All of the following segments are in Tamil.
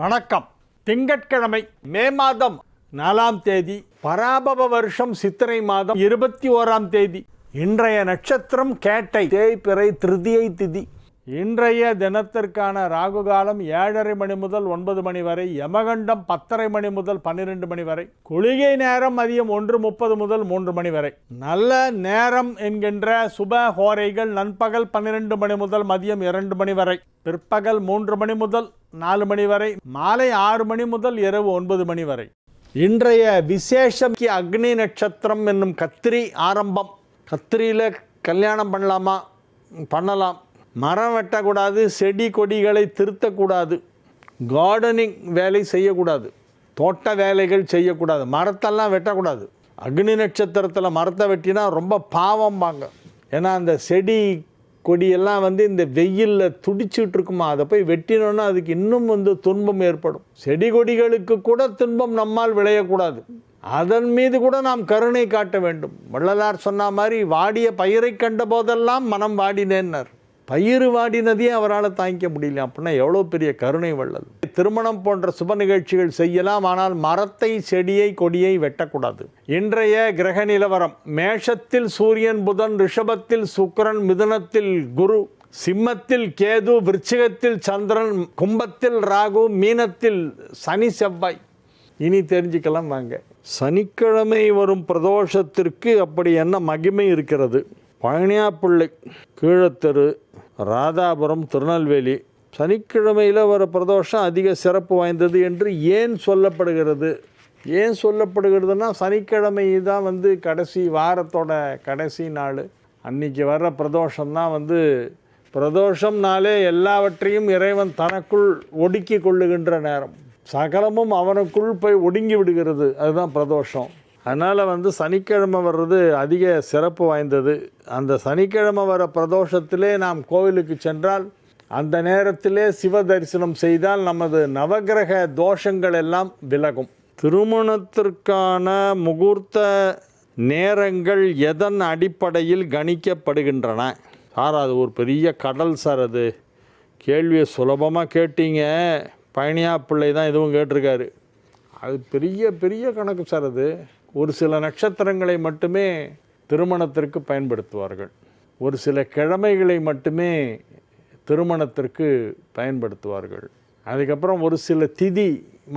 வணக்கம். திங்கட்கிழமை மே மாதம் 4ஆம் தேதி, பராபவ வருஷம் சித்திரை மாதம் 21ஆம் தேதி. இன்றைய நட்சத்திரம் கேட்டை, தேய்பிறை, திருதியை திதி. இன்றைய தினத்திற்கான ராகுகாலம் 7:30 மணி முதல் 9 மணி வரை, யமகண்டம் 10:30 மணி முதல் 12 மணி வரை, குளிகை நேரம் மதியம் 1:30 முதல் 3 மணி வரை. நல்ல நேரம் என்கின்ற சுப ஹோரைகள் நண்பகல் 12 மணி முதல் மதியம் 2 மணி வரை, பிற்பகல் 3 மணி முதல் 4 மணி வரை, மாலை 6 மணி முதல் இரவு 9 மணி வரை. இன்றைய விசேஷம் அக்னி நட்சத்திரம் என்னும் கத்திரி ஆரம்பம். கத்திரியில் கல்யாணம் பண்ணலாமா? பண்ணலாம். மரம் வெட்டக்கூடாது, செடி கொடிகளை திருத்தக்கூடாது, கார்டனிங் வேலை செய்யக்கூடாது, தோட்ட வேலைகள் செய்யக்கூடாது, மரத்தெல்லாம் வெட்டக்கூடாது. அக்னி நட்சத்திரத்தில் மரத்தை வெட்டினா ரொம்ப பாவம்பாங்க. ஏன்னா அந்த செடி கொடியெல்லாம் இந்த வெயிலில் துடிச்சிட்டு இருக்குமா, அதை போய் வெட்டினோன்னா அதுக்கு இன்னும் துன்பம் ஏற்படும். செடி கொடிகளுக்கு கூட துன்பம் நம்மால் விளையக்கூடாது. அதன் மீது கூட நாம் கருணை காட்ட வேண்டும். வள்ளலார் சொன்ன மாதிரி, வாடிய பயிரை கண்ட போதெல்லாம் மனம் வாடினேன்னார். பயிர் வாடினதையும் அவரால் தாங்கிக்க முடியல. அப்படின்னா எவ்வளோ பெரிய கருணை வள்ளல். திருமணம் போன்ற சுப நிகழ்ச்சிகள் செய்யலாம், ஆனால் மரத்தை, செடியை, கொடியை வெட்டக்கூடாது. இன்றைய கிரக நிலவரம்: மேஷத்தில் சூரியன் புதன், ரிஷபத்தில் சுக்கிரன், மிதுனத்தில் குரு, சிம்மத்தில் கேது, விருச்சிகத்தில் சந்திரன், கும்பத்தில் ராகு, மீனத்தில் சனி செவ்வாய். இனி தெரிஞ்சுக்கலாம் வாங்க. சனிக்கிழமை வரும் பிரதோஷத்திற்கு அப்படி என்ன மகிமை இருக்கிறது? பழனியாப்பிள்ளை, கீழத்தெரு, ராதாபுரம், திருநெல்வேலி. சனிக்கிழமையில் வர பிரதோஷம் அதிக சிறப்பு வாய்ந்தது என்று ஏன் சொல்லப்படுகிறது? ஏன் சொல்லப்படுகிறதுனா, சனிக்கிழமை தான் கடைசி வாரத்தோட கடைசி நாள். அன்றைக்கி வர்ற பிரதோஷம்தான் பிரதோஷம்னாலே எல்லாவற்றையும் இறைவன் தனக்குள் ஒடுக்கி கொள்ளுகின்ற நேரம். சகலமும் அவனுக்குள் போய் ஒடுங்கி விடுகிறது. அதுதான் பிரதோஷம். அதனால் சனிக்கிழமை வர்றது அதிக சிறப்பு வாய்ந்தது. அந்த சனிக்கிழமை வர பிரதோஷத்திலே நாம் கோவிலுக்கு சென்றால், அந்த நேரத்திலே சிவ தரிசனம் செய்தால் நமது நவகிரக தோஷங்கள் எல்லாம் விலகும். திருமணத்திற்கான முகூர்த்த நேரங்கள் எதன் அடிப்படையில் கணிக்கப்படுகின்றன? சார், அது ஒரு பெரிய கடல் சார். அது கேள்வியை சுலபமாக கேட்டீங்க. பழனியாப்பிள்ளை தான் இதுவும் கேட்டிருக்காரு. அது பெரிய பெரிய கணக்கு சார். அது ஒரு சில நட்சத்திரங்களை மட்டுமே திருமணத்திற்கு பயன்படுத்துவார்கள், ஒரு சில கிழமைகளை மட்டுமே திருமணத்திற்கு பயன்படுத்துவார்கள், அதுக்கப்புறம் ஒரு சில திதி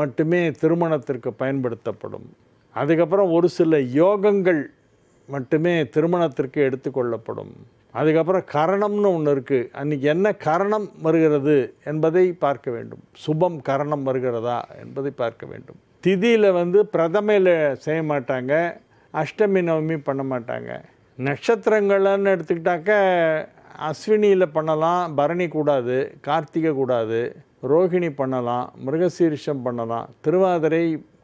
மட்டுமே திருமணத்திற்கு பயன்படுத்தப்படும், அதுக்கப்புறம் ஒரு சில யோகங்கள் மட்டுமே திருமணத்திற்கு எடுத்துக்கொள்ளப்படும், அதுக்கப்புறம் கரணம்னு ஒன்று இருக்குது. அன்றைக்கி என்ன கரணம் வருகிறது என்பதை பார்க்க வேண்டும். சுபம் கரணம் வருகிறதா என்பதை பார்க்க வேண்டும். திதியில் பிரதமையில் செய்ய மாட்டாங்க, அஷ்டமி நவமி பண்ண மாட்டாங்க. நட்சத்திரங்கள்னு எடுத்துக்கிட்டாக்க அஸ்வினியில் பண்ணலாம், பரணி கூடாது, கார்த்திகை கூடாது, ரோஹிணி பண்ணலாம், மிருகசீரிஷம் பண்ணலாம், திருவாதிரை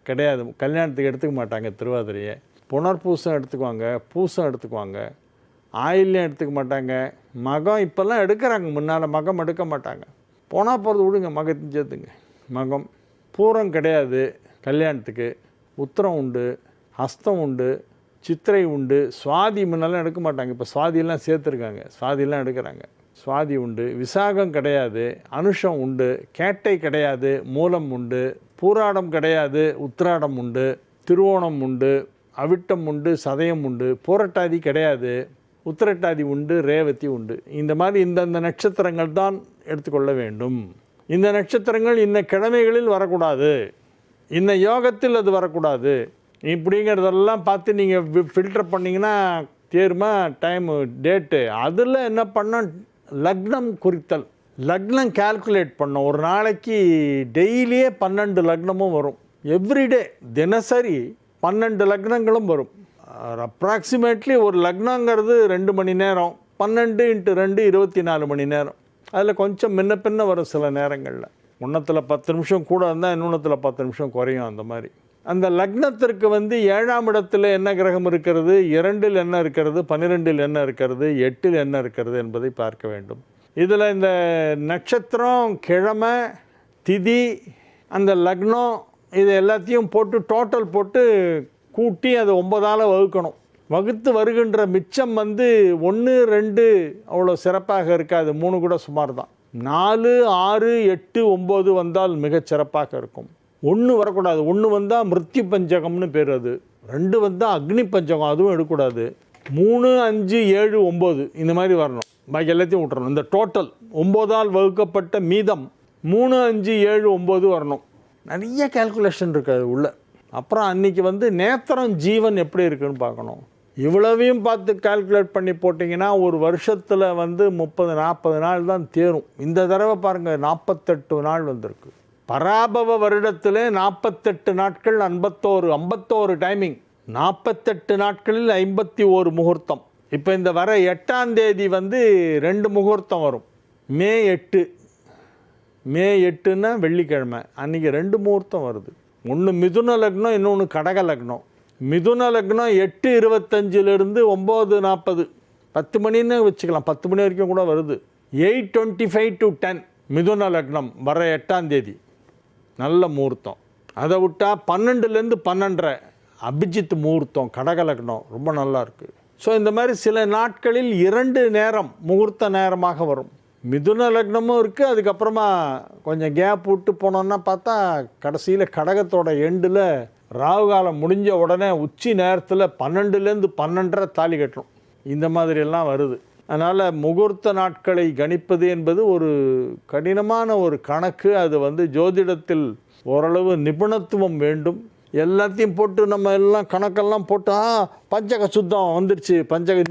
கிடையாது, கல்யாணத்துக்கு எடுத்துக்க மாட்டாங்க திருவாதிரையை. புனர்பூசம் எடுத்துக்குவாங்க, பூசம் எடுத்துக்குவாங்க, ஆயில்யம் எடுத்துக்க மாட்டாங்க. மகம் இப்போல்லாம் எடுக்கிறாங்க, முன்னால் மகம் எடுக்க மாட்டாங்க. போனால் போகிறது விடுங்க, மகத்தையும் சேர்த்துங்க. மகம் பூரம் கிடையாது கல்யாணத்துக்கு. உத்திரம் உண்டு, ஹஸ்தம் உண்டு, சித்திரை உண்டு, சுவாதி முன்னெல்லாம் எடுக்க மாட்டாங்க. இப்போ சுவாதியெல்லாம் சேர்த்துருக்காங்க, சுவாதியெல்லாம் எடுக்கிறாங்க. சுவாதி உண்டு, விசாகம் கிடையாது, அனுஷம் உண்டு, கேட்டை கிடையாது, மூலம் உண்டு, பூராடம் கிடையாது, உத்திராடம் உண்டு, திருவோணம் உண்டு, அவிட்டம் உண்டு, சதயம் உண்டு, பூரட்டாதி கிடையாது, உத்திரட்டாதி உண்டு, ரேவதி உண்டு. இந்த மாதிரி இந்தந்த நட்சத்திரங்கள் தான் எடுத்துக்கொள்ள வேண்டும். இந்த நட்சத்திரங்கள் இந்த கிழமைகளில் வரக்கூடாது, இந்த யோகத்தில் அது வரக்கூடாது, இப்படிங்கிறதெல்லாம் பார்த்து நீங்கள் ஃபில்டர் பண்ணிங்கன்னா தேர்மா டைமு டேட்டு. அதில் என்ன பண்ணோம், லக்னம் குறித்தல், லக்னம் கால்குலேட் பண்ணோம். ஒரு நாளைக்கு டெய்லியே 12 லக்னமும் வரும். எவ்ரிடே தினசரி 12 லக்னங்களும் வரும். அப்ராக்சிமேட்லி ஒரு லக்னங்கிறது 2 மணி நேரம், 12 × 2 24 மணி நேரம். அதில் கொஞ்சம் முன்ன பின்ன வரும். சில நேரங்களில் ஒன்றத்தில் 10 நிமிஷம் கூட இருந்தால் இன்னொன்றத்தில் 10 நிமிஷம் குறையும். அந்த மாதிரி அந்த லக்னத்திற்கு 7ஆம் இடத்துல என்ன கிரகம் இருக்கிறது, 2இல் என்ன இருக்கிறது, 12இல் என்ன இருக்கிறது, 8இல் என்ன இருக்கிறது என்பதை பார்க்க வேண்டும். இதில் இந்த நட்சத்திரம், கிழமை, திதி, அந்த லக்னம், இது எல்லாத்தையும் போட்டு டோட்டல் போட்டு கூட்டி அதை 9ஆல் வகுக்கணும். வகுத்து வருகின்ற மிச்சம் 1, 2 அவ்வளோ சிறப்பாக இருக்காது, 3 கூட சுமார் தான். 4, 6, 8, 9 வந்தால் மிகச் சிறப்பாக இருக்கும். 1 வரக்கூடாது. 1 வந்தால் மிருத்யு பஞ்சகம்னு பேர். அது 2 வந்தால் அக்னி பஞ்சகம், அதுவும் எடுக்கக்கூடாது. 3, 5, 7, 9 இந்த மாதிரி வரணும். பாக்கி எல்லாத்தையும் விட்டுறணும். இந்த டோட்டல் 9ஆல் வகுக்கப்பட்ட மீதம் 3, 5, 7, 9 வரணும். நிறைய கேல்குலேஷன் இருக்காது உள்ள. அப்புறம் அன்றைக்கி நேத்திரம் ஜீவன் எப்படி இருக்குன்னு பார்க்கணும். இவ்வளவையும் பார்த்து கால்குலேட் பண்ணி போட்டிங்கன்னா ஒரு வருஷத்தில் 30-40 நாள் தான் தேரும். இந்த தடவை பாருங்கள் 48 நாள் வந்திருக்கு. பராபவ வருடத்தில் 48 நாட்கள் 51 டைமிங். 48 நாட்களில் 51 முகூர்த்தம். இப்போ இந்த வர 8ஆம் தேதி 2 முகூர்த்தம் வரும். மே 8ன்னா வெள்ளிக்கிழமை அன்றைக்கி 2 முகூர்த்தம் வருது. ஒன்று மிதுன லக்னம், இன்னொன்று கடக லக்னம். மிதுன லக்னம் 8:25 9:40 10 மணின்னு வச்சுக்கலாம். 10 மணி வரைக்கும் கூட வருது. 8:25 to 10 மிதுன லக்னம் வர 8ஆம் தேதி நல்ல முகூர்த்தம். அதை விட்டால் 12லேருந்து 12:30 அபிஜித் முகூர்த்தம் கடக லக்னம் ரொம்ப நல்லா இருக்குது. ஸோ இந்த மாதிரி சில நாட்களில் 2 நேரம் முகூர்த்த நேரமாக வரும். மிதுன லக்னமும் இருக்குது. அதுக்கப்புறமா கொஞ்சம் கேப் விட்டு போனோன்னா பார்த்தா கடைசியில் கடகத்தோட எண்டில் ராகு காலம் முடிஞ்ச உடனே உச்சி நேரத்தில் 12லேருந்து 12:30 தாலி கட்டணும். இந்த மாதிரியெல்லாம் வருது. அதனால் முகூர்த்த நாட்களை கணிப்பது என்பது ஒரு கடினமான ஒரு கணக்கு. அது ஜோதிடத்தில் ஓரளவு நிபுணத்துவம் வேண்டும். எல்லாத்தையும் போட்டு நம்ம எல்லாம் கணக்கெல்லாம் போட்டு பஞ்சக சுத்தம் வந்துடுச்சு,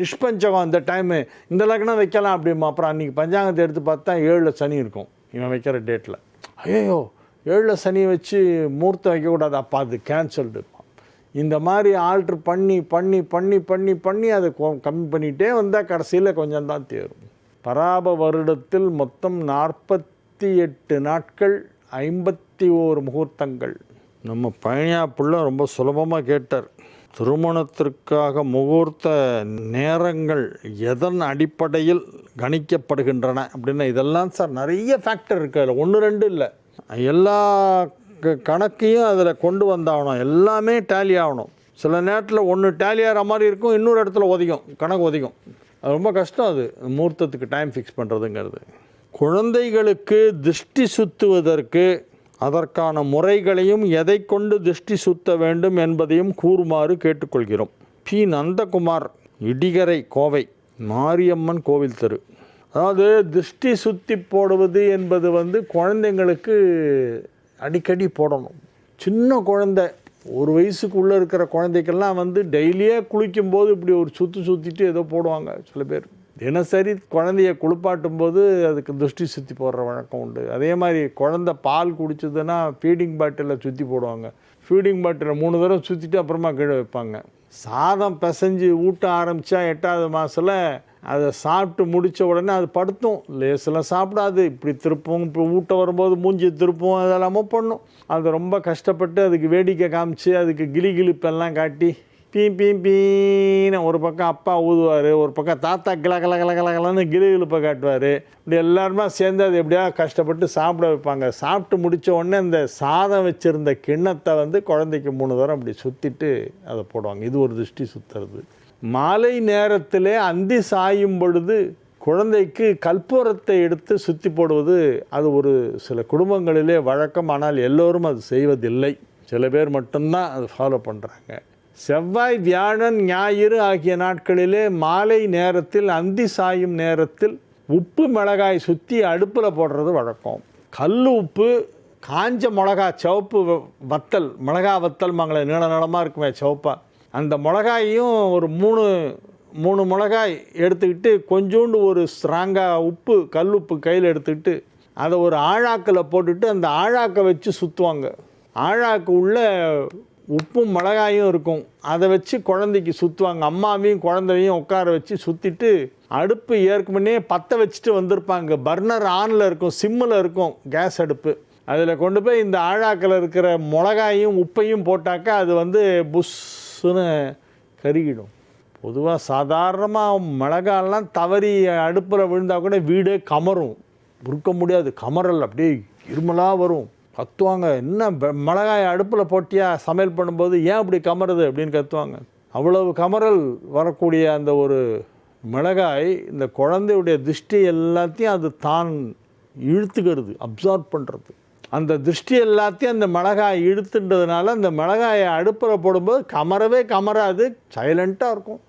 நிஷ்பஞ்சகம் இந்த டைமு இந்த லக்னம் வைக்கலாம் அப்படிமா. அப்புறம் அன்றைக்கி பஞ்சாங்கத்தை எடுத்து பார்த்தா 7 சனி இருக்கும் இவன் வைக்கிற டேட்டில். ஐயோ 7 சனி வச்சு முகூர்த்தம் வைக்கக்கூடாது, அப்போ அது கேன்சல்டு. இந்த மாதிரி ஆல்ட்ரு பண்ணி பண்ணி பண்ணி பண்ணி பண்ணி அதை கம்மி பண்ணிகிட்டே வந்தால் கடைசியில் கொஞ்சம் தான் தேரும். பராப வருடத்தில் மொத்தம் 48 நாட்கள் 51 முகூர்த்தங்கள். நம்ம பழனியா புள்ள ரொம்ப சுலபமாக கேட்டார். திருமணத்திற்காக முகூர்த்த நேரங்கள் எதன் அடிப்படையில் கணிக்கப்படுகின்றன அப்படின்னா இதெல்லாம் சார் நிறைய ஃபேக்டர் இருக்குது. அதில் 1 2 இல்லை, எல்லா கணக்கையும் அதில் கொண்டு வந்தாகணும். எல்லாமே டேலி ஆகணும். சில நேரத்தில் ஒன்று டேலி ஆகிற மாதிரி இருக்கும், இன்னொரு இடத்துல கணக்கு ஒதிக்கும். அது ரொம்ப கஷ்டம். அது முகூர்த்தத்துக்கு டைம் ஃபிக்ஸ் பண்ணுறதுங்கிறது. குழந்தைகளுக்கு திருஷ்டி சுற்றுவதற்கு அதற்கான முறைகளையும் எதை கொண்டு திருஷ்டி சுத்த வேண்டும் என்பதையும் கூறுமாறு கேட்டுக்கொள்கிறோம். பி. நந்தகுமார், இடிகரை, கோவை, மாரியம்மன் கோவில் தெரு. அதாவது திருஷ்டி சுத்தி போடுவது என்பது குழந்தைங்களுக்கு அடிக்கடி போடணும். சின்ன குழந்தை 1 வயசுக்குள்ளே இருக்கிற குழந்தைக்கெல்லாம் டெய்லியே குளிக்கும்போது இப்படி ஒரு சுற்றிட்டு ஏதோ போடுவாங்க சில பேர். தினசரி குழந்தைய குளிப்பாட்டும் போது அதுக்கு திருஷ்டி சுற்றி போடுற வழக்கம் உண்டு. அதே மாதிரி குழந்தை பால் குடிச்சதுன்னா ஃபீடிங் பாட்டிலில் சுற்றி போடுவாங்க. ஃபீடிங் பாட்டிலில் 3 தடவை சுற்றிட்டு அப்புறமா கீழே வைப்பாங்க. சாதம் பிசைஞ்சு ஊட்ட ஆரம்பித்தா 8ஆவது மாதத்தில் அதை சாப்பிட்டு முடித்த உடனே அது படுத்தும். லேசில் சாப்பிடாது. இப்படி திருப்பும், இப்போ ஊட்ட வரும்போது மூஞ்சி திருப்பும், அதெல்லாமோ பண்ணும். அது ரொம்ப கஷ்டப்பட்டு அதுக்கு வேடிக்கை காமிச்சு அதுக்கு கிளிகிளிப்பெல்லாம் காட்டி பீன்னு ஒரு பக்கம் அப்பா ஊதுவார், ஒரு பக்கம் தாத்தா கிளகலன்னு கிளிகிளிப்பை காட்டுவார். இப்படி எல்லாருமே சேர்ந்து அது எப்படியா கஷ்டப்பட்டு சாப்பிட வைப்பாங்க. சாப்பிட்டு முடித்த உடனே இந்த சாதம் வச்சுருந்த கிண்ணத்தை குழந்தைக்கு 3 தடவை அப்படி சுற்றிட்டு அதை போடுவாங்க. இது ஒரு திருஷ்டி சுற்றுறது. மாலை நேரத்திலே அந்தி சாயும் பொழுது குழந்தைக்கு கற்பூரத்தை எடுத்து சுற்றி போடுவது அது ஒரு சில குடும்பங்களிலே வழக்கம். ஆனால் எல்லோரும் அது செய்வதில்லை. சில பேர் மட்டும்தான் அது ஃபாலோ பண்ணுறாங்க. செவ்வாய், வியாழன், ஞாயிறு ஆகிய நாட்களிலே மாலை நேரத்தில் அந்தி சாயும் நேரத்தில் உப்பு மிளகாய் சுற்றி அடுப்பில் போடுறது வழக்கம். கல் உப்பு, காஞ்ச மிளகா, சிவப்பு வத்தல், மிளகா வத்தல் மங்கள நீளமாக இருக்குமே சிவப்பா, அந்த மிளகாயும் ஒரு 3 மிளகாய் எடுத்துக்கிட்டு கொஞ்சோண்டு ஒரு ஸ்ட்ராங்காக உப்பு, கல் உப்பு கையில் எடுத்துக்கிட்டு அதை ஒரு ஆழாக்கில் போட்டுட்டு அந்த ஆழாக்கை வச்சு சுற்றுவாங்க. ஆழாக்கு உள்ள உப்பும் மிளகாயும் இருக்கும். அதை வச்சு குழந்தைக்கு சுற்றுவாங்க. அம்மாவையும் குழந்தையும் உட்கார வச்சு சுற்றிட்டு அடுப்பு ஏற்கனவே பற்ற வச்சுட்டு வந்திருப்பாங்க. பர்னர் ஆனில் இருக்கும், சிம்மில் இருக்கும் கேஸ் அடுப்பு. அதில் கொண்டு போய் இந்த ஆழாக்கில் இருக்கிற மிளகாயும் உப்பையும் போட்டாக்கா அது புஷ்ஷுன்னு கருகிடும். பொதுவாக சாதாரணமாக மிளகாலாம் தவறி அடுப்பில் விழுந்தால் கூட வீடே கமரும். இருக்க முடியாது, கமரல் அப்படியே இருமலாக வரும். கத்துவாங்க, என்ன மிளகாய் அடுப்பில் போட்டியா சமையல் பண்ணும்போது ஏன் அப்படி கமருது அப்படின்னு கத்துவாங்க. அவ்வளவு கமரல் வரக்கூடிய அந்த ஒரு மிளகாய் இந்த குழந்தையுடைய திருஷ்டி எல்லாத்தையும் அது தான் இழுத்துக்கிறது, அப்சார்ப் பண்ணுறது. அந்த திருஷ்டி எல்லாத்தையும் அந்த மிளகாய் இழுத்துன்றதுனால அந்த மிளகாயை அடுப்பில் போடும்போது கமராது, சைலண்ட்டாக இருக்கும்.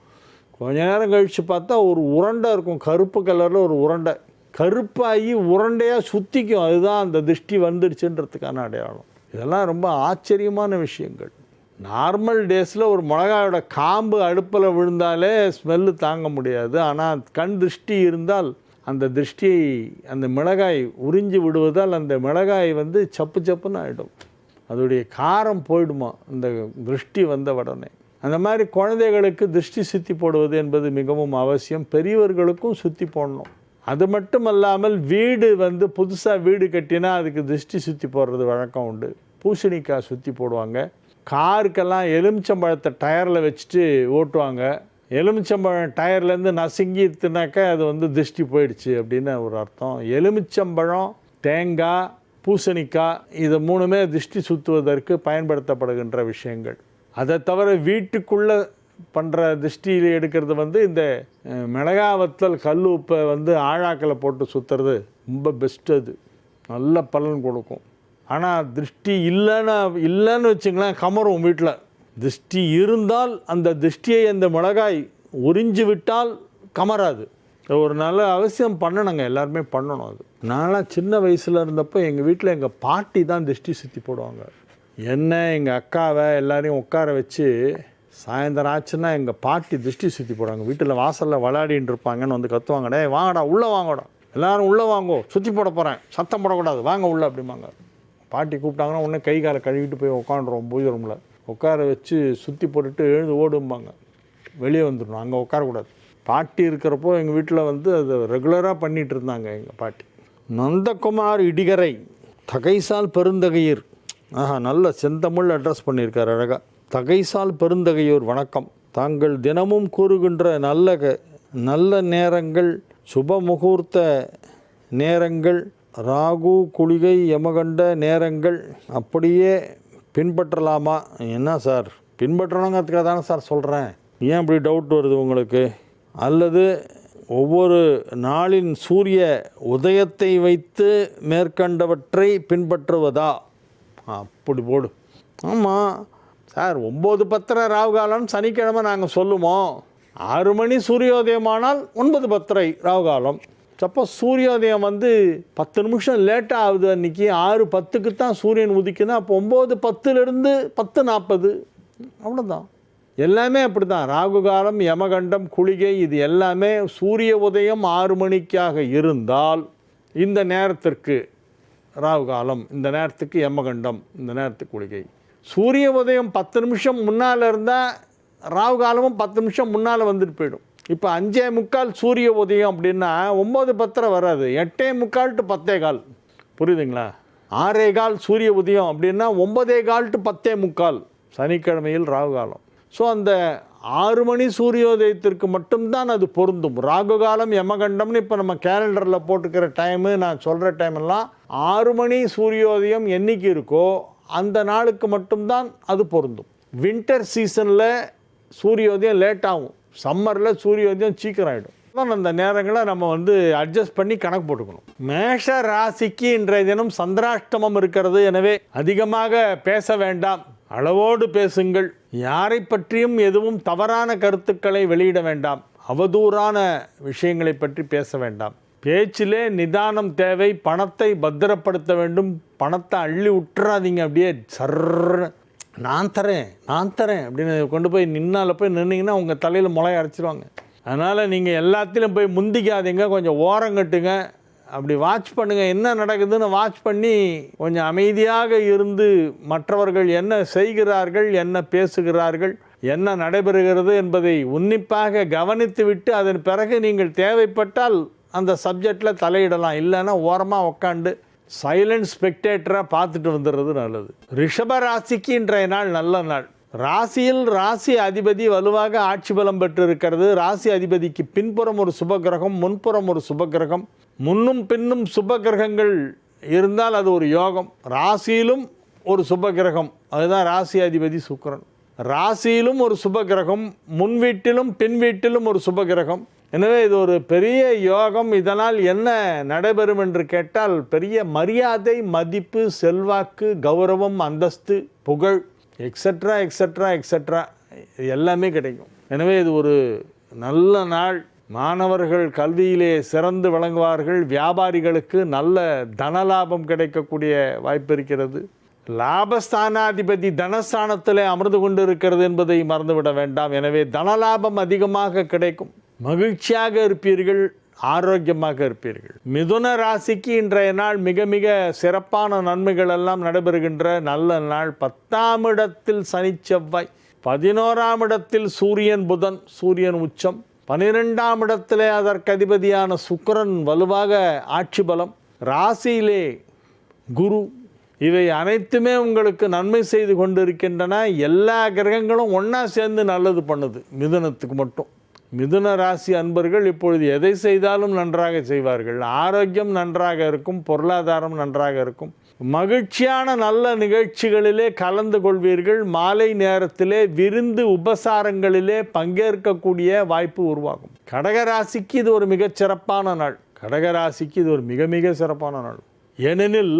கொஞ்ச நேரம் கழித்து பார்த்தா ஒரு உருண்டை இருக்கும், கருப்பு கலரில் ஒரு உருண்டை, கருப்பாகி உருண்டையாக சுற்றிக்கும். அதுதான் அந்த திருஷ்டி வந்துடுச்சுன்றதுக்கான அடையாளம். இதெல்லாம் ரொம்ப ஆச்சரியமான விஷயங்கள். நார்மல் டேஸில் ஒரு மிளகாயோட காம்பு அடுப்பில் விழுந்தாலே ஸ்மெல்லு தாங்க முடியாது. ஆனால் கண் திருஷ்டி இருந்தால் அந்த திருஷ்டியை அந்த மிளகாய் உறிஞ்சி விடுவதால் அந்த மிளகாய் சப்பு சப்புன்னு ஆகிடும். அதோடைய காரம் போயிடுமா அந்த திருஷ்டி வந்த உடனே. அந்த மாதிரி குழந்தைகளுக்கு திருஷ்டி சுற்றி போடுவது என்பது மிகவும் அவசியம். பெரியவர்களுக்கும் சுற்றி போடணும். அது மட்டும் அல்லாமல் வீடு புதுசாக வீடு கட்டினா அதுக்கு திருஷ்டி சுற்றி போடுறது வழக்கம் உண்டு. பூசணிக்காய் சுற்றி போடுவாங்க. காருக்கெல்லாம் எலுமிச்சம்பழத்தை டயரில் வச்சுட்டு ஓட்டுவாங்க. எலுமிச்சம்பழம் டயர்லேருந்து நசுங்கிட்டுனாக்கா அது திருஷ்டி போயிடுச்சு அப்படின்னு ஒரு அர்த்தம். எலுமிச்சம்பழம், தேங்காய், பூசணிக்காய் இது மூணுமே திருஷ்டி சுற்றுவதற்கு பயன்படுத்தப்படுகின்ற விஷயங்கள். அதை தவிர வீட்டுக்குள்ளே பண்ணுற திருஷ்டியில் எடுக்கிறது இந்த மிளகா வத்தல் கல் உப்பை ஆழாக்கில் போட்டு சுற்றுறது ரொம்ப பெஸ்ட்டு. அது நல்ல பலன் கொடுக்கும். ஆனால் திருஷ்டி இல்லைன்னு வச்சுங்களேன், கமரும் வீட்டில். திருஷ்டி இருந்தால் அந்த திருஷ்டியை அந்த மிளகாய் உறிஞ்சி விட்டால் கமராது. ஒரு நல்ல அவசியம் பண்ணணுங்க, எல்லாருமே பண்ணணும். அது நான்லாம் சின்ன வயசில் இருந்தப்போ எங்கள் வீட்டில் எங்கள் பாட்டி தான் திருஷ்டி சுற்றி போடுவாங்க. என்ன எங்கள் அக்காவை எல்லாரையும் உட்கார வச்சு சாயந்தரம் ஆச்சுன்னா எங்கள் பாட்டி திருஷ்டி சுற்றி போடுவாங்க. வீட்டில் வாசலில் விளையாடின்னு இருப்பாங்கன்னு கத்துவாங்க, டே வாங்கடா உள்ளே வாங்கடா, எல்லோரும் உள்ளே வாங்கோ, சுற்றி போட போகிறேன், சத்தம் போடக்கூடாது, வாங்க உள்ளே அப்படிம்பாங்க. பாட்டி கூப்பிட்டாங்கன்னா உடனே கை காலை கழுவிட்டு போய் உட்காந்துருவோம் பூஜை ரூமில். உட்கார வச்சு சுற்றி போட்டுட்டு எழுந்து ஓடும்பாங்க, வெளியே வந்துடணும், அங்கே உட்காரக்கூடாது. பாட்டி இருக்கிறப்போ எங்கள் வீட்டில் அதை ரெகுலராக பண்ணிகிட்டு இருந்தாங்க எங்கள் பாட்டி. நந்தகுமார் இடிகரை தகைசால் பெருந்தகையர். நல்ல செந்தமிழ் அட்ரஸ் பண்ணியிருக்கார் அழகாக. தகைசால் பெருந்தகையூர் வணக்கம். தாங்கள் தினமும் கூறுகின்ற நல்ல நேரங்கள், சுப முகூர்த்த நேரங்கள், ராகு குளிகை யமகண்ட நேரங்கள் அப்படியே பின்பற்றலாமா? என்ன சார் பின்பற்றணுங்கிறதுக்காக தானே சார் சொல்கிறேன், ஏன் இப்படி டவுட் வருது உங்களுக்கு? அல்லது ஒவ்வொரு நாளின் சூரிய உதயத்தை வைத்து மேற்கண்டவற்றை பின்பற்றுவதா? அப்படி போடு. ஆமாம் சார், 9:10 ராவுகாலம் சனிக்கிழமை நாங்கள் சொல்லுவோம். 6 மணி சூரியோதயமானால் 9:10 ராவுகாலம். சப்போஸ் சூரியோதயம் 10 நிமிஷம் லேட்டாக ஆகுது, அன்றைக்கி 6:10க்கு தான் சூரியன் உதிக்குன்னா அப்போ 9:10லேருந்து 10:40 அவ்வளோதான். எல்லாமே அப்படி தான். ராகு காலம், யமகண்டம், குளிகை இது எல்லாமே சூரிய உதயம் 6 மணிக்காக இருந்தால் இந்த நேரத்திற்கு ராகு காலம், இந்த நேரத்துக்கு யமகண்டம், இந்த நேரத்துக்கு குளிகை. சூரிய உதயம் 10 நிமிஷம் முன்னால் இருந்தால் ராகு காலமும் 10 நிமிஷம் முன்னால் வந்துட்டு போயிடும். இப்போ 5:45 சூரிய உதயம் அப்படின்னா 9:10 வராது, 8:45 to 10:15. புரியுதுங்களா? 6:15 சூரிய உதயம் அப்படின்னா 9:15 to 10:45 சனிக்கிழமையில் ராகு காலம். ஸோ அந்த 6 மணி சூரியோதயத்திற்கு மட்டும்தான் அது பொருந்தும். ராகு காலம், யமகண்டம்னு இப்போ நம்ம கேலண்டரில் போட்டுக்கிற டைமு, நான் சொல்கிற டைமெல்லாம் 6 மணி சூரியோதயம் என்றைக்கு இருக்கோ அந்த நாளுக்கு மட்டும்தான் அது பொருந்தும். வின்டர் சீசனில் சூரியோதயம் லேட் ஆகும், சம்மரில் சூரியோதயம் சீக்கிரம் ஆகிடும். தான் அந்த நேரங்களை நம்ம அட்ஜஸ்ட் பண்ணி கணக்கு போட்டுக்கணும். மேஷ ராசிக்கு இன்றைய தினம் சந்திராஷ்டமம் இருக்கிறது. எனவே அதிகமாக பேச வேண்டாம், அளவோடு பேசுங்கள். யாரை பற்றியும் எதுவும் தவறான கருத்துக்களை வெளியிட வேண்டாம், அவதூறான விஷயங்களை பற்றி பேச வேண்டாம். பேச்சிலே நிதானம் தேவை. பணத்தை பத்திரப்படுத்த வேண்டும். பணத்தை அள்ளி விட்டுறாதீங்க. அப்படியே சர்ற நான் தரேன் அப்படின்னு கொண்டு போய் நின்னீங்கன்னா உங்கள் தலையில் முளை அரைச்சிடுவாங்க. அதனால் நீங்கள் எல்லாத்திலும் போய் முந்திக்காதீங்க, கொஞ்சம் ஓரங்கட்டுங்க. அப்படி வாட்ச் பண்ணுங்கள், என்ன நடக்குதுன்னு வாட்ச் பண்ணி கொஞ்சம் அமைதியாக இருந்து மற்றவர்கள் என்ன செய்கிறார்கள், என்ன பேசுகிறார்கள், என்ன நடைபெறுகிறது என்பதை உன்னிப்பாக கவனித்து விட்டு அதன் பிறகு நீங்கள் தேவைப்பட்டால் அந்த சப்ஜெக்டில் தலையிடலாம். இல்லைன்னா ஓரமாக உக்காண்டு சைலண்ட் ஸ்பெக்டேட்டராக பார்த்துட்டு வந்துடுறது நல்லது. ரிஷப ராசிக்கு இன்றைய நாள் நல்ல நாள். ராசியில் ராசி அதிபதி வலுவாக ஆட்சி பலம் பெற்று இருக்கிறது. ராசி அதிபதிக்கு பின்புறம் ஒரு சுபகிரகம், முன்புறம் ஒரு சுபகிரகம். முன்னும் பின்னும் சுபகிரகங்கள் இருந்தால் அது ஒரு யோகம். ராசியிலும் ஒரு சுபகிரகம், அதுதான் ராசி அதிபதி சுக்கிரன். ராசியிலும் ஒரு சுபகிரகம், முன் வீட்டிலும் பின் வீட்டிலும் ஒரு சுபகிரகம். எனவே இது ஒரு பெரிய யோகம். இதனால் என்ன நடைபெறும் என்று கேட்டால் பெரிய மரியாதை, மதிப்பு, செல்வாக்கு, கௌரவம், அந்தஸ்து, புகழ், எக்ஸட்ரா எக்ஸட்ரா எக்ஸட்ரா எல்லாமே கிடைக்கும். எனவே இது ஒரு நல்ல நாள். மாணவர்கள் கல்வியிலே சிறந்து விளங்குவார்கள். வியாபாரிகளுக்கு நல்ல தனலாபம் கிடைக்கக்கூடிய வாய்ப்பு இருக்கிறது. லாபஸ்தானாதிபதி தனஸ்தானத்தில் அமர்ந்து கொண்டு இருக்கிறது என்பதை மறந்துவிட வேண்டாம். எனவே தனலாபம் அதிகமாக கிடைக்கும். மகிழ்ச்சியாக இருப்பீர்கள், ஆரோக்கியமாக இருப்பீர்கள். மிதுன ராசிக்கு இன்றைய நாள் மிக மிக சிறப்பான நன்மைகள் எல்லாம் நடைபெறுகின்ற நல்ல நாள். 10ஆம் இடத்தில் சனி செவ்வாய், 11ஆம் இடத்தில் சூரியன் புதன், சூரியன் உச்சம், 12ஆம் இடத்திலே அதற்கு அதிபதியான சுக்கிரன் வலுவாக ஆட்சி பலம், ராசியிலே குரு, இவை அனைத்துமே உங்களுக்கு நன்மை செய்து கொண்டிருக்கின்றன. எல்லா கிரகங்களும் ஒன்றா சேர்ந்து நல்லது பண்ணுது மிதுனத்துக்கு மட்டும். மிதுன ராசி அன்பர்கள் இப்பொழுது எதை செய்தாலும் நன்றாக செய்வார்கள். ஆரோக்கியம் நன்றாக இருக்கும், பொருளாதாரம் நன்றாக இருக்கும். மகிழ்ச்சியான நல்ல நிகழ்ச்சிகளிலே கலந்து கொள்வீர்கள். மாலை நேரத்திலே விருந்து உபசாரங்களிலே பங்கேற்கக்கூடிய வாய்ப்பு உருவாகும். கடகராசிக்கு இது ஒரு மிகச்சிறப்பான நாள். கடகராசிக்கு இது ஒரு மிக மிக சிறப்பான நாள். ஏனெனில்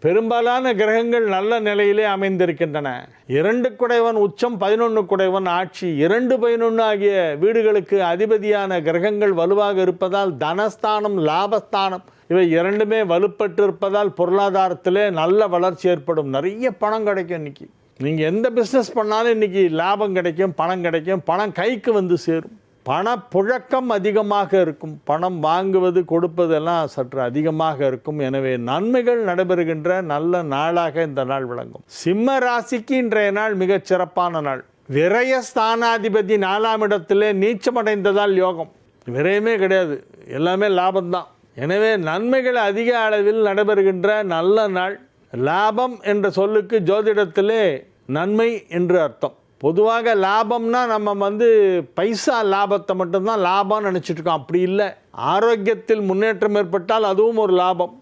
பெரும்பாலான கிரகங்கள் நல்ல நிலையிலே அமைந்திருக்கின்றன. 2 குடைவன் உச்சம், 11 குடைவன் ஆட்சி, 2, 11 ஆகிய வீடுகளுக்கு அதிபதியான கிரகங்கள் வலுவாக இருப்பதால் தனஸ்தானம், லாபஸ்தானம் இவை இரண்டுமே வலுப்பட்டிருப்பதால் பொருளாதாரத்திலே நல்ல வளர்ச்சி ஏற்படும். நிறைய பணம் கிடைக்கும். இன்றைக்கி நீங்கள் எந்த பிஸ்னஸ் பண்ணாலும் இன்றைக்கி லாபம் கிடைக்கும், பணம் கிடைக்கும், பணம் கைக்கு வந்து சேரும். பணப்புழக்கம் அதிகமாக இருக்கும். பணம் வாங்குவது கொடுப்பதெல்லாம் சற்று அதிகமாக இருக்கும். எனவே நன்மைகள் நடைபெறுகின்ற நல்ல நாளாக இந்த நாள் விளங்கும். சிம்ம ராசிக்கு இன்றைய நாள் மிகச் சிறப்பான நாள். விரயஸ்தானாதிபதி 4ஆம் இடத்திலே நீச்சமடைந்ததால் யோகம். விரயமே கிடையாது, எல்லாமே லாபம்தான். எனவே நன்மைகள் அதிக அளவில் நடைபெறுகின்ற நல்ல நாள். லாபம் என்ற சொல்லுக்கு ஜோதிடத்திலே நன்மை என்று அர்த்தம். பொதுவாக லாபம்னா நம்ம பைசா லாபத்தை மட்டும்தான் லாபம்னு நினச்சிட்ருக்கோம். அப்படி இல்லை. ஆரோக்கியத்தில் முன்னேற்றம் ஏற்பட்டால் அதுவும் ஒரு லாபம்.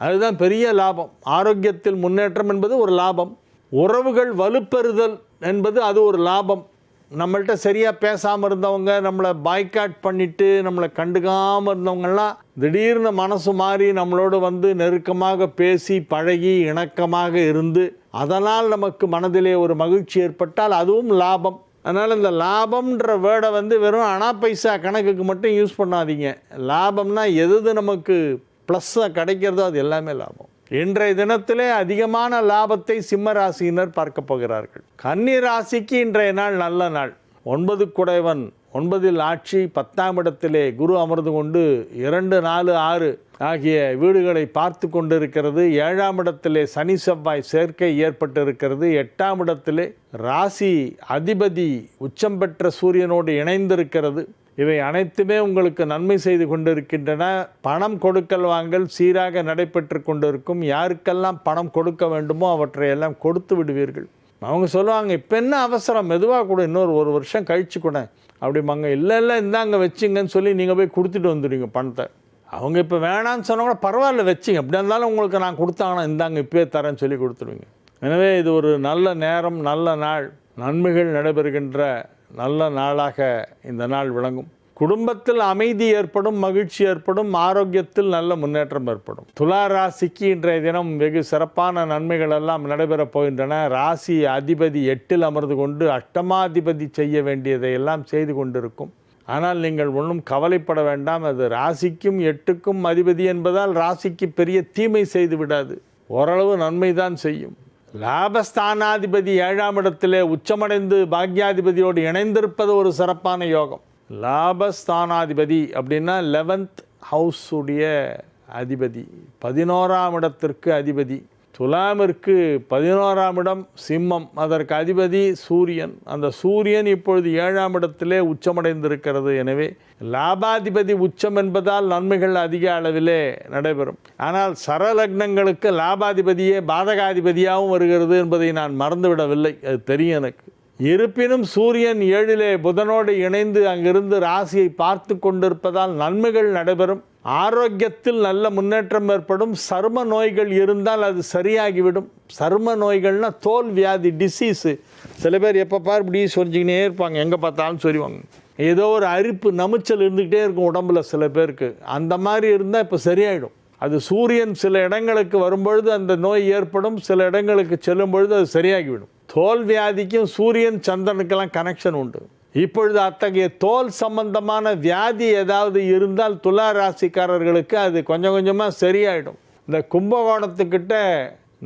அதுதான் பெரிய லாபம். ஆரோக்கியத்தில் முன்னேற்றம் என்பது ஒரு லாபம். உறவுகள் வலுப்பெறுதல் என்பது அது ஒரு லாபம். நம்மள்கிட்ட சரியாக பேசாமல் இருந்தவங்க, நம்மளை பாய்காட் பண்ணிவிட்டு நம்மளை கண்டுக்காமல் இருந்தவங்கெல்லாம் திடீர்னு மனசு மாறி நம்மளோடு நெருக்கமாக பேசி பழகி இணக்கமாக இருந்து அதனால் நமக்கு மனதிலே ஒரு மகிழ்ச்சி ஏற்பட்டால் அதுவும் லாபம். அதனால் இந்த லாபம்ன்ற வேர்டை வெறும் அணா பைசா கணக்குக்கு மட்டும் யூஸ் பண்ணாதீங்க. லாபம்னா எது நமக்கு ப்ளஸ்ஸாக கிடைக்கிறதோ அது எல்லாமே லாபம். இன்றைய தினத்திலே அதிகமான லாபத்தை சிம்ம ராசியினர் பார்க்க போகிறார்கள். கன்னி ராசிக்கு இன்றைய நாள் நல்ல நாள். 9 குடைவன் 9இல் ஆட்சி, 10ஆம் இடத்திலே குரு அமர்ந்து கொண்டு 2, 4, 6 ஆகிய வீடுகளை பார்த்து கொண்டிருக்கிறது. 7ஆம் இடத்திலே சனி செவ்வாய் சேர்க்கை ஏற்பட்டிருக்கிறது. 8ஆம் இடத்திலே ராசி அதிபதி உச்சம் பெற்ற சூரியனோடு இணைந்திருக்கிறது. இவை அனைத்துமே உங்களுக்கு நன்மை செய்து கொண்டிருக்கின்றன. பணம் கொடுக்கல் வாங்கல் சீராக நடைபெற்று கொண்டிருக்கும். யாருக்கெல்லாம் பணம் கொடுக்க வேண்டுமோ அவற்றையெல்லாம் கொடுத்து விடுவீர்கள். அவங்க சொல்லுவாங்க, இப்போ என்ன அவசரம், மெதுவாக கூட, இன்னொரு 1 வருஷம் கழிச்சு கூட அப்படிம்பாங்க. இல்லை இந்தாங்க வச்சுங்கன்னு சொல்லி நீங்கள் போய் கொடுத்துட்டு வந்துடுவீங்க பணத்தை. அவங்க இப்போ வேணான்னு சொன்னால் கூட பரவாயில்ல வச்சுங்க, அப்படி இருந்தாலும் உங்களுக்கு நான் கொடுத்தாங்கன்னா இந்தாங்க இப்போயே தரேன்னு சொல்லி கொடுத்துருவீங்க. எனவே இது ஒரு நல்ல நேரம், நல்ல நாள். நன்மைகள் நடைபெறுகின்ற நல்ல நாளாக இந்த நாள் விளங்கும். குடும்பத்தில் அமைதி ஏற்படும், மகிழ்ச்சி ஏற்படும், ஆரோக்கியத்தில் நல்ல முன்னேற்றம் ஏற்படும். துலா ராசிக்கு இன்றைய தினம் வெகு சிறப்பான நன்மைகள் எல்லாம் நடைபெறப் போகின்றன. ராசி அதிபதி 8இல் அமர்ந்து கொண்டு அஷ்டமாதிபதி செய்ய வேண்டியதை எல்லாம் செய்து கொண்டிருக்கும். ஆனால் நீங்கள் ஒன்றும் கவலைப்பட வேண்டாம். அது ராசிக்கும் 8க்கும் அதிபதி என்பதால் ராசிக்கு பெரிய தீமை செய்து விடாது, ஓரளவு நன்மை தான் செய்யும். லாபஸ்தானாதிபதி 7ஆம் இடத்திலே உச்சமடைந்து பாக்யாதிபதியோடு இணைந்திருப்பது ஒரு சிறப்பான யோகம். லாபஸ்தானாதிபதி அப்படின்னா 11th ஹவுஸ் உடைய அதிபதி, 11ஆம் இடத்திற்கு அதிபதி. துலாமிற்கு 11ஆம் இடம் சிம்மம், அதற்கு அதிபதி சூரியன். அந்த சூரியன் இப்பொழுது 7ஆம் இடத்திலே உச்சமடைந்திருக்கிறது. எனவே லாபாதிபதி உச்சம் என்பதால் நன்மைகள் அதிக அளவிலே நடைபெறும். ஆனால் சரலக்னங்களுக்கு லாபாதிபதியே பாதகாதிபதியாகவும் வருகிறது என்பதை நான் மறந்துவிடவில்லை, அது தெரியும் எனக்கு. இருப்பினும் சூரியன் 7இலே புதனோடு இணைந்து அங்கிருந்து ராசியை பார்த்து கொண்டிருப்பதால் நன்மைகள் நடைபெறும். ஆரோக்கியத்தில் நல்ல முன்னேற்றம் ஏற்படும். சரும நோய்கள் இருந்தால் அது சரியாகிவிடும். சரும நோய்கள்னால் தோல் வியாதி, டிசீஸு. சில பேர் எப்போ பார் இப்படி சொரிஞ்சிக்கினே இருப்பாங்க, எங்கே பார்த்தாலும் சொரிவாங்க. ஏதோ ஒரு அரிப்பு நமைச்சல் இருந்துக்கிட்டே இருக்கும் உடம்புல சில பேருக்கு. அந்த மாதிரி இருந்தால் இப்போ சரியாயிடும். அது சூரியன் சில இடங்களுக்கு வரும்பொழுது அந்த நோய் ஏற்படும், சில இடங்களுக்கு செல்லும் பொழுது அது சரியாகிவிடும். தோல் வியாதிக்கும் சூரியன் சந்திரனுக்கெல்லாம் கனெக்ஷன் உண்டு. இப்பொழுது அத்தகைய தோல் சம்பந்தமான வியாதி ஏதாவது இருந்தால் துலா ராசிக்காரர்களுக்கு அது கொஞ்சம் கொஞ்சமாக சரியாயிடும். இந்த கும்பகோணத்துக்கிட்ட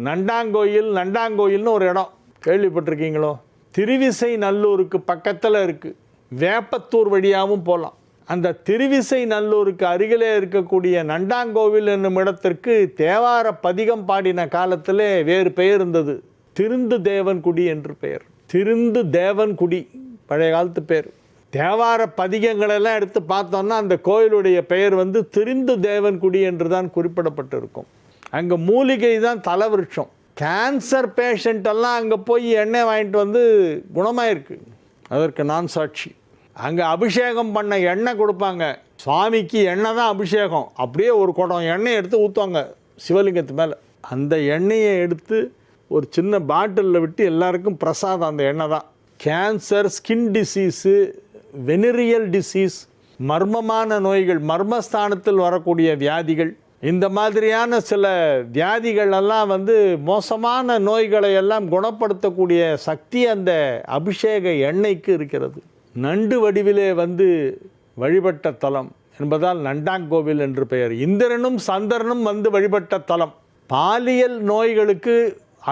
நண்டாங்கோயில்னு ஒரு இடம் கேள்விப்பட்டிருக்கீங்களோ? திருவிசை நல்லூருக்கு பக்கத்தில் இருக்குது. வேப்பத்தூர் வழியாகவும் போகலாம். அந்த திருவிசை நல்லூருக்கு அருகிலே இருக்கக்கூடிய நண்டாங்கோவில் என்னும் இடத்திற்கு தேவார பதிகம் பாடின காலத்திலே வேறு பெயர் இருந்தது. திருந்து தேவன்குடி என்று பெயர். திருந்து தேவன்குடி பழைய காலத்து பேர். தேவார பதிகங்களெல்லாம் எடுத்து பார்த்தோம்னா அந்த கோயிலுடைய பெயர் திருந்து தேவன்குடி என்று தான் குறிப்பிடப்பட்டிருக்கும். அங்கே மூலிகை தான் தலவிருட்சம். கேன்சர் பேஷண்ட்டெல்லாம் அங்கே போய் எண்ணெய் வாங்கிட்டு குணமாயிருக்கு. அதற்கு நான் சாட்சி. அங்கே அபிஷேகம் பண்ண எண்ணெய் கொடுப்பாங்க. சுவாமிக்கு எண்ணெய் தான் அபிஷேகம். அப்படியே ஒரு குடம் எண்ணெய் எடுத்து ஊற்றுவாங்க சிவலிங்கத்து மேலே. அந்த எண்ணெயை எடுத்து ஒரு சின்ன பாட்டிலில் விட்டு எல்லாருக்கும் பிரசாதம் அந்த எண்ணெய் தான். கேன்சர், ஸ்கின் டிசீஸு, வெனிரியல் டிசீஸ், மர்மமான நோய்கள், மர்மஸ்தானத்தில் வரக்கூடிய வியாதிகள், இந்த மாதிரியான சில வியாதிகள் எல்லாம் மோசமான நோய்களை எல்லாம் குணப்படுத்தக்கூடிய சக்தி அந்த அபிஷேக எண்ணெய்க்கு இருக்கிறது. நண்டு வடிவிலே வழிபட்ட தலம் என்பதால் நண்டாங்கோவில் என்று பெயர். இந்திரனும் சந்திரனும் வழிபட்ட தலம். பாலியல் நோய்களுக்கு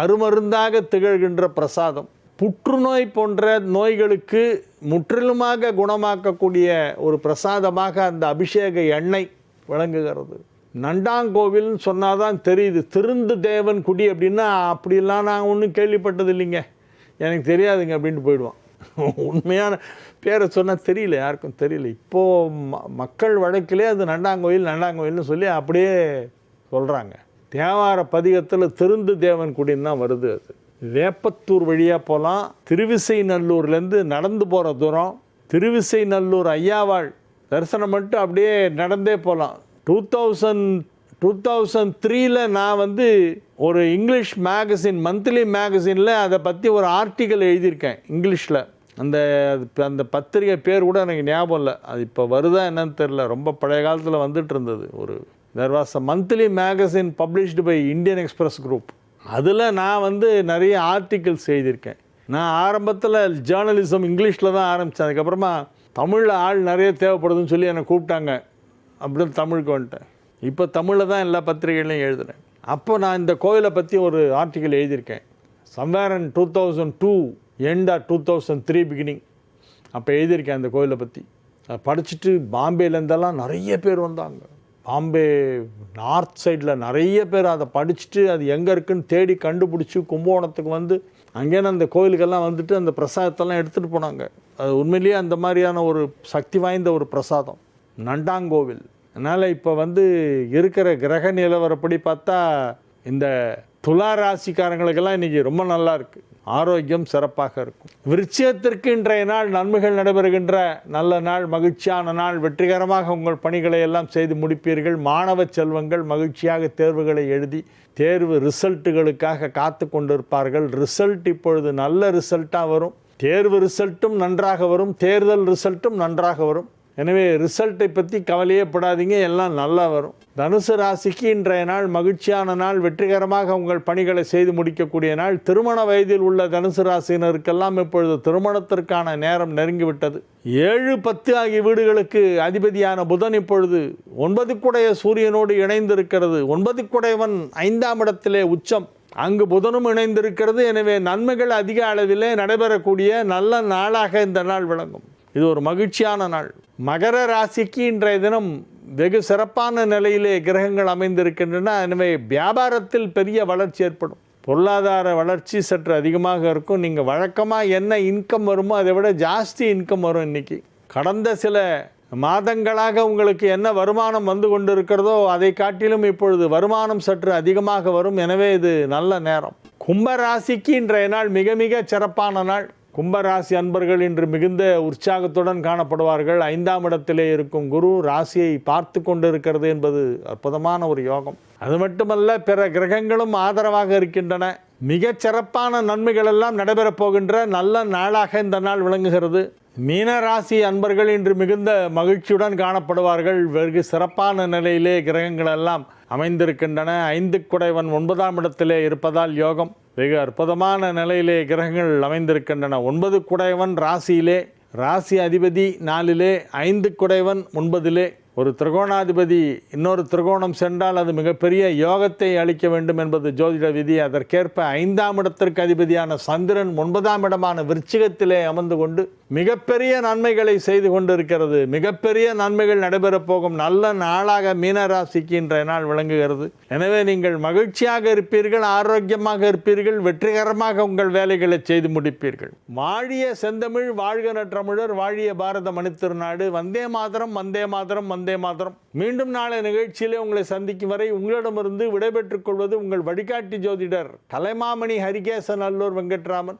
அருமருந்தாக திகழ்கின்ற பிரசாதம். புற்றுநோய் போன்ற நோய்களுக்கு முற்றிலுமாக குணமாக்கக்கூடிய ஒரு பிரசாதமாக அந்த அபிஷேக எண்ணெய் விளங்குகிறது. நண்டாங்கோவில்னு சொன்னாதான் தெரியுது. திருந்து தேவன் குடி அப்படின்னா அப்படிலாம் நான் ஒன்றும் கேள்விப்பட்டது இல்லைங்க, எனக்கு தெரியாதுங்க அப்படின்ட்டு போயிடுவான். உண்மையான பேரை சொன்னால் தெரியல, யாருக்கும் தெரியல. இப்போது மக்கள் வழக்கிலே அது நண்டாங்கோயில்னு சொல்லி அப்படியே சொல்கிறாங்க. தேவார பதிகத்தில் திருந்து தேவன் குடின்னு தான் வருது. அது வேப்பத்தூர் வழியாக போகலாம். திருவிசை நல்லூர்லேருந்து நடந்து போகிற தூரம். திருவிசை நல்லூர் ஐயாவாள் தரிசனம் பண்ணிட்டு அப்படியே நடந்தே போகலாம். 2003 நான் ஒரு இங்கிலீஷ் மேகசின், மந்த்லி மேகசினில் அதை பற்றி ஒரு ஆர்டிக்கல் எழுதியிருக்கேன் இங்கிலீஷில். அந்த பத்திரிகை பேர் கூட எனக்கு ஞாபகம் இல்லை. அது இப்போ வருதா என்னன்னு தெரில. ரொம்ப பழைய காலத்தில் வந்துட்டு இருந்தது. There was a monthly magazine published by Indian Express group. அதில் நான் நிறைய ஆர்டிக்கிள்ஸ் எழுதியிருக்கேன். நான் ஆரம்பத்தில் ஜேர்னலிசம் இங்கிலீஷில் தான் ஆரம்பித்தேன். அதுக்கப்புறமா தமிழில் ஆள் நிறைய தேவைப்படுதுன்னு சொல்லி என்னை கூப்பிட்டாங்க. அப்படின்னு தமிழுக்கு வந்துட்டேன். இப்போ தமிழில் தான் எல்லா பத்திரிகைகளையும் எழுதுகிறேன். அப்போ நான் இந்த கோயிலை பற்றி ஒரு ஆர்டிக்கல் எழுதியிருக்கேன். Somewhere in 2002 end or 2003 beginning அப்போ எழுதியிருக்கேன் அந்த கோயிலை பற்றி. அதை படிச்சுட்டு பாம்பேலேருந்தெல்லாம் நிறைய பேர் வந்தாங்க. பாம்பே நார்த் சைடில் நிறைய பேர் அதை படிச்சுட்டு அது எங்கே இருக்குதுன்னு தேடி கண்டுபிடிச்சி கும்பகோணத்துக்கு அங்கேன்னு அந்த கோயிலுக்கெல்லாம் அந்த பிரசாதத்தெல்லாம் எடுத்துகிட்டு போனாங்க. அது உண்மையிலேயே அந்த மாதிரியான ஒரு சக்தி வாய்ந்த ஒரு பிரசாதம் நண்டாங்கோவில். அதனால் இப்போ இருக்கிற கிரக நிலவரப்படி பார்த்தா இந்த துலா ராசிக்காரங்களுக்கெல்லாம் இன்றைக்கி ரொம்ப நல்லா இருக்குது. ஆரோக்கியம் சிறப்பாக இருக்கும். விருச்சிகத்திற்கு இன்றைய நாள் நன்மைகள் நடைபெறுகின்ற நல்ல நாள், மகிழ்ச்சியான நாள். வெற்றிகரமாக உங்கள் பணிகளை எல்லாம் செய்து முடிப்பீர்கள். மாணவ செல்வங்கள் மகிழ்ச்சியாக தேர்வுகளை எழுதி தேர்வு ரிசல்ட்டுகளுக்காக காத்து கொண்டிருப்பார்கள். ரிசல்ட் இப்பொழுது நல்ல ரிசல்ட்டாக வரும். தேர்வு ரிசல்ட்டும் நன்றாக வரும், தேர்தல் ரிசல்ட்டும் நன்றாக வரும். எனவே ரிசல்ட்டை பற்றி கவலையே படாதீங்க, எல்லாம் நல்லா வரும். தனுசு ராசிக்கு இன்றைய நாள் மகிழ்ச்சியான நாள். வெற்றிகரமாக உங்கள் பணிகளை செய்து முடிக்கக்கூடிய நாள். திருமண வயதில் உள்ள தனுசு ராசியினருக்கெல்லாம் இப்பொழுது திருமணத்திற்கான நேரம் நெருங்கிவிட்டது. 7, 10 ஆகிய வீடுகளுக்கு அதிபதியான புதன் இப்பொழுது 9 குடைய சூரியனோடு இணைந்திருக்கிறது. 9 குடையவன் 5ஆம் இடத்திலே உச்சம். அங்கு புதனும் இணைந்திருக்கிறது. எனவே நன்மைகள் அதிக அளவிலே நடைபெறக்கூடிய நல்ல நாளாக இந்த நாள் விளங்கும். இது ஒரு மகிழ்ச்சியான நாள். மகர ராசிக்கு இன்றைய தினம் வெகு சிறப்பான நிலையிலே கிரகங்கள் அமைந்திருக்கின்றன. எனவே வியாபாரத்தில் பெரிய வளர்ச்சி ஏற்படும். பொருளாதார வளர்ச்சி சற்று அதிகமாக இருக்கும். நீங்கள் வழக்கமாக என்ன இன்கம் வருமோ அதை விட ஜாஸ்தி இன்கம் வரும். இன்றைக்கி கடந்த சில மாதங்களாக உங்களுக்கு என்ன வருமானம் கொண்டு இருக்கிறதோ அதை காட்டிலும் இப்பொழுது வருமானம் சற்று அதிகமாக வரும். எனவே இது நல்ல நேரம். கும்பராசிக்கு இன்றைய நாள் மிக மிக சிறப்பான நாள். கும்பராசி அன்பர்கள் இன்று மிகுந்த உற்சாகத்துடன் காணப்படுவார்கள். 5ஆம் இடத்திலே இருக்கும் குரு ராசியை பார்த்து கொண்டு இருக்கிறது என்பது அற்புதமான ஒரு யோகம். அது மட்டுமல்ல, பிற கிரகங்களும் ஆதரவாக இருக்கின்றன. மிகச் சிறப்பான நன்மைகள் எல்லாம் நடைபெறப் போகின்ற நல்ல நாளாக இந்த நாள் விளங்குகிறது. மீன ராசி அன்பர்கள் இன்று மிகுந்த மகிழ்ச்சியுடன் காணப்படுவார்கள். வெகு சிறப்பான நிலையிலே கிரகங்கள் எல்லாம் அமைந்திருக்கின்றன. 5 குடைவன் 9ஆம் இடத்திலே இருப்பதால் யோகம். வெகு அற்புதமான நிலையிலே கிரகங்கள் அமைந்திருக்கின்றன. 9 குடைவன் ராசியிலே, ராசி அதிபதி 4லே, 5 குடைவன் 9லே. ஒரு திரிகோணாதிபதி இன்னொரு திரிகோணம் சென்றால் அது மிகப்பெரிய யோகத்தை அளிக்க வேண்டும் என்பது ஜோதிட விதி. அதற்கேற்ப 5ஆம் இடத்திற்கு அதிபதியான சந்திரன் 9ஆம் இடமான விருச்சிகத்திலே அமர்ந்து கொண்டு மிகப்பெரிய நன்மைகளை செய்து கொண்டிருக்கிறது. மிகப்பெரிய நன்மைகள் நடைபெறப் போகும் நல்ல நாளாக மீனராசிக்கு இன்றைய நாள் விளங்குகிறது. எனவே நீங்கள் மகிழ்ச்சியாக இருப்பீர்கள், ஆரோக்கியமாக இருப்பீர்கள், வெற்றிகரமாக உங்கள் வேலைகளை செய்து முடிப்பீர்கள். வாழிய செந்தமிழ், வாழ்க நற்றமிழர், வாழிய பாரத மணித்திருநாடு. வந்தே மாதரம், வந்தே மாதரம், வந்தே மாதரம். மீண்டும் நாளை நிகழ்ச்சியிலே உங்களை சந்திக்கும் வரை உங்களிடமிருந்து விடைபெற்றுக் கொள்வது உங்கள் வழிகாட்டி ஜோதிடர் கலைமாமணி ஹரிகேசன் அல்லூர் வெங்கட்ராமன்.